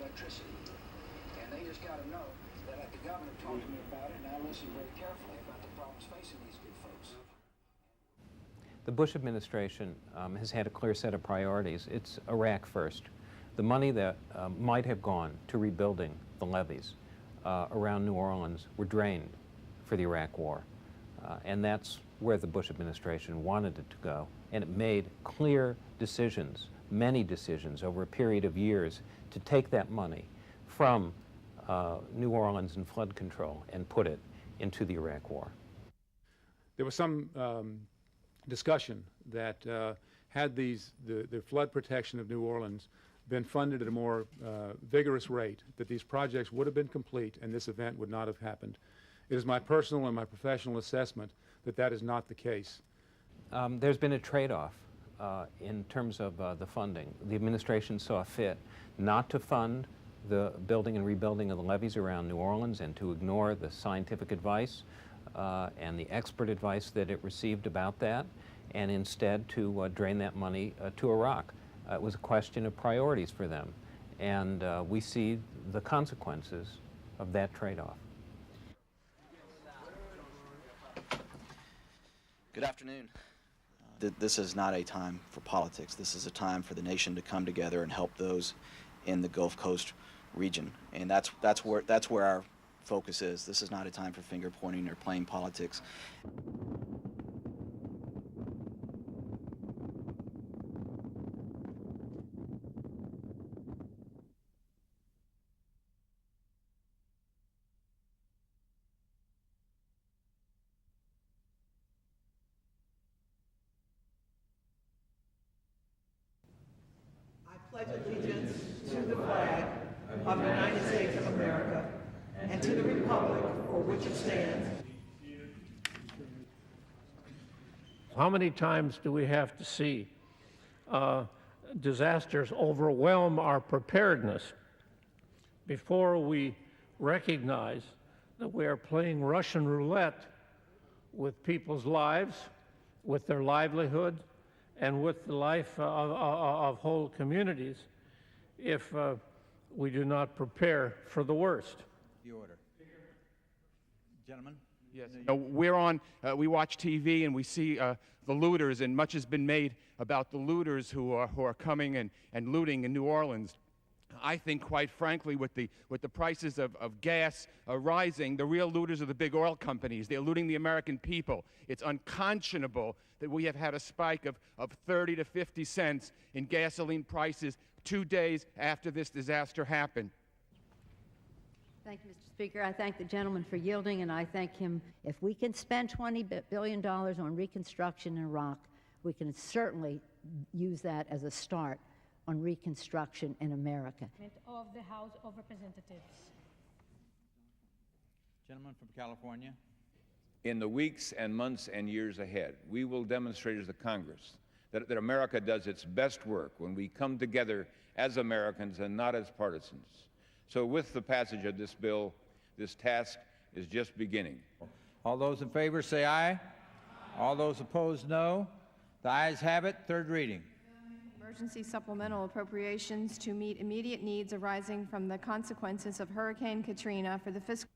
electricity. And they just got to know that the governor talked to me about it, and I listened very carefully about the problems facing these good folks. The Bush administration has had a clear set of priorities. It's Iraq first. The money that might have gone to rebuilding the levees around New Orleans were drained for the Iraq War. And that's where the Bush administration wanted it to go. And it made clear decisions, many decisions over a period of years to take that money from New Orleans and flood control and put it into the Iraq War. There was some discussion that had the flood protection of New Orleans been funded at a more vigorous rate, that these projects would have been complete and this event would not have happened. It is my personal and my professional assessment that that is not the case. There's been a trade-off in terms of the funding. The administration saw fit not to fund the building and rebuilding of the levees around New Orleans and to ignore the scientific advice and the expert advice that it received about that, and instead to drain that money to Iraq. It was a question of priorities for them, and we see the consequences of that trade-off. Good afternoon. This is not a time for politics. This is a time for the nation to come together and help those in the Gulf Coast region, and that's where our focus is. This is not a time for finger pointing or playing politics. I pledge allegiance to the flag of the United States of America and to the republic for which it stands. How many times do we have to see disasters overwhelm our preparedness before we recognize that we are playing Russian roulette with people's lives, with their livelihood, and with the life of whole communities if we do not prepare for the worst? The order. Gentlemen? Yes. We watch TV and we see the looters, and much has been made about the looters who are coming and looting in New Orleans. I think, quite frankly, with the prices of gas rising, the real looters are the big oil companies. They're looting the American people. It's unconscionable that we have had a spike of 30 to 50 cents in gasoline prices 2 days after this disaster happened. Thank you, Mr. Speaker. I thank the gentleman for yielding, and I thank him. If we can spend $20 billion on reconstruction in Iraq, we can certainly use that as a start on reconstruction in America. Of the House of Representatives. Gentleman from California. In the weeks and months and years ahead, we will demonstrate as the Congress that America does its best work when we come together as Americans and not as partisans. So with the passage of this bill, this task is just beginning. All those in favor say aye. Aye. All those opposed, no. The ayes have it. Third reading. Emergency supplemental appropriations to meet immediate needs arising from the consequences of Hurricane Katrina for the fiscal